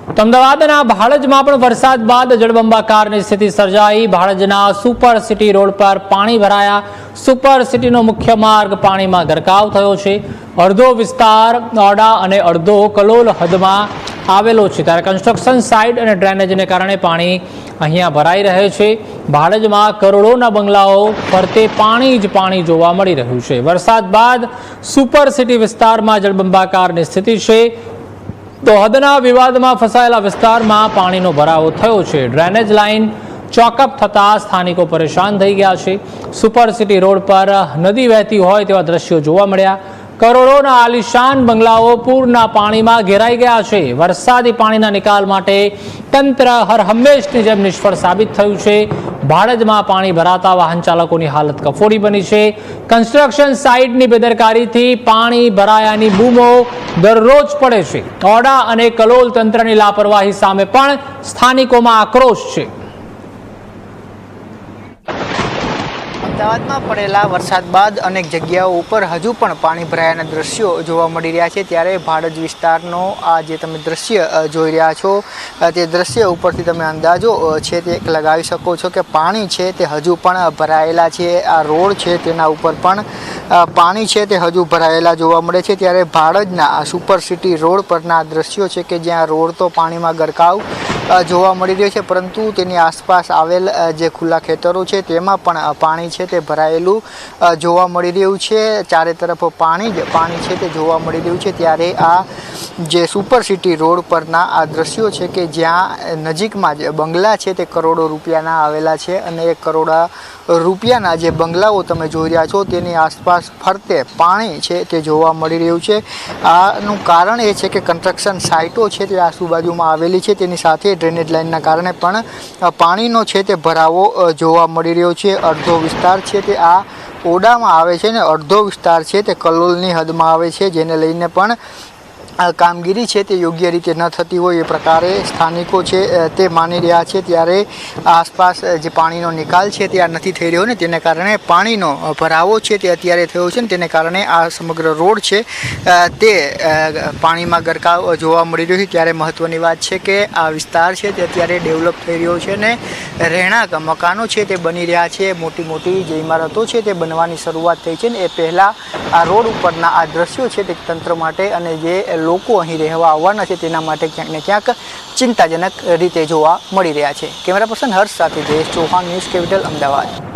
તો અમદાવાદના ભાડજમાં પણ વરસાદ બાદ જળબંબાકારની સ્થિતિ સર્જાઈ। ભાડજના સુપર સિટી રોડ પર પાણી ભરાયા। સુપર સિટીનો મુખ્ય માર્ગ પાણીમાં ગરકાવ થયો છે। અડધો વિસ્તાર ઓડા અને અડધો કલોલ હદમાં આવેલો છે, ત્યારે કન્સ્ટ્રક્શન સાઇટ અને ડ્રેનેજને કારણે પાણી અહીંયા ભરાઈ રહે છે। ભાડજમાં કરોડોના બંગલાઓ ફરતે પાણી જ પાણી જોવા મળી રહ્યું છે। વરસાદ બાદ સુપર સિટી વિસ્તારમાં જળબંબાકારની સ્થિતિ છે, તો હદના વિવાદમાં ફસાયેલા વિસ્તારમાં પાણીનો ભરાવો થયો છે। ડ્રેનેજ લાઇન ચોકઅપ થતા સ્થાનિકો પરેશાન થઈ ગયા છે। સુપર સિટી રોડ પર નદી વહેતી હોય તેવા દ્રશ્યો જોવા મળ્યા। કરોડોના આલિશાન બંગલાઓ પૂરના પાણીમાં ઘેરાઈ ગયા છે। વરસાદી પાણીના નિકાલ માટે તંત્ર હર હંમેશની જેમ નિષ્ફળ સાબિત થયું છે। ભાડજમાં પાણી ભરાતા વાહન ચાલકોની હાલત કફોડી બની છે। કન્સ્ટ્રક્શન સાઇટની બેદરકારીથી પાણી ભરાયાની બૂમો દરરોજ પડે છે। ઓડા અને કલોલ તંત્રની લાપરવાહી સામે પણ સ્થાનિકોમાં આક્રોશ છે। અમદાવાદમાં પડેલા વરસાદ બાદ અનેક જગ્યાઓ ઉપર હજુ પણ પાણી ભરાયાના દ્રશ્યો જોવા મળી રહ્યા છે। ત્યારે ભાડજ વિસ્તારનો આ જે તમે દ્રશ્ય જોઈ રહ્યા છો, તે દ્રશ્ય ઉપરથી તમે અંદાજો છે તે લગાવી શકો છો કે પાણી છે તે હજુ પણ ભરાયેલા છે। આ રોડ છે તેના ઉપર પણ પાણી છે તે હજુ ભરાયેલા જોવા મળે છે। ત્યારે ભાડજના સુપર સિટી રોડ પરના દ્રશ્યો છે કે જ્યાં રોડ તો પાણીમાં ગરકાવ જોવા મળી રહ્યો છે, પરંતુ તેની આસપાસ આવેલ જે ખુલ્લા ખેતરો છે તેમાં પણ પાણી છે તે ભરાયેલું જોવા મળી રહ્યું છે। ચારે તરફ પાણી જ પાણી છે તે જોવા મળી રહ્યું છે। ત્યારે આ જે સુપર સિટી રોડ પરના આ દ્રશ્યો છે કે જ્યાં નજીકમાં જ બંગલા છે તે કરોડો રૂપિયાના આવેલા છે, અને એ કરોડો રૂપિયાના જે બંગલાઓ તમે જોઈ રહ્યા છો તેની આસપાસ ફરતે પાણી છે તે જોવા મળી રહ્યું છે। આનું કારણ એ છે કે કન્સ્ટ્રક્શન સાઇટો છે તે આજુબાજુમાં આવેલી છે, તેની સાથે ડ્રેનેજ લાઇનના કારણે પણ પાણીનો છે તે ભરાવો જોવા મળી રહ્યો છે। અડધો વિસ્તાર છે તે આ ઓડામાં આવે છે ને અડધો વિસ્તાર છે તે કલોલની હદમાં આવે છે, જેને લઈને પણ કામગીરી છે તે યોગ્ય રીતે ન થતી હોય એ પ્રકારે સ્થાનિકો છે તે માની રહ્યા છે। ત્યારે આસપાસ જે પાણીનો નિકાલ છે તે આ નથી થઈ રહ્યો ને તેને કારણે પાણીનો ભરાવો છે તે અત્યારે થયો છે, ને તેને કારણે આ સમગ્ર રોડ છે તે પાણીમાં ગરકાવ જોવા મળી રહ્યો છે। ત્યારે મહત્ત્વની વાત છે કે આ વિસ્તાર છે તે અત્યારે ડેવલપ થઈ રહ્યો છે ને રહેણાંક મકાનો છે તે બની રહ્યા છે। મોટી મોટી જે ઇમારતો છે તે બનવાની શરૂઆત થઈ છે, ને એ પહેલાં આ રોડ ઉપરના આ દ્રશ્યો છે તે તંત્ર માટે અને જે લોકો અહીં રહેવા આવવાના છે તેના માટે ક્યાંક ને ક્યાંક ચિંતાજનક રીતે જોવા મળી રહ્યા છે। કેમેરા પર્સન હર્ષ સાથે જયેશ ચૌહાણ, ન્યૂઝ કેપિટલ, અમદાવાદ।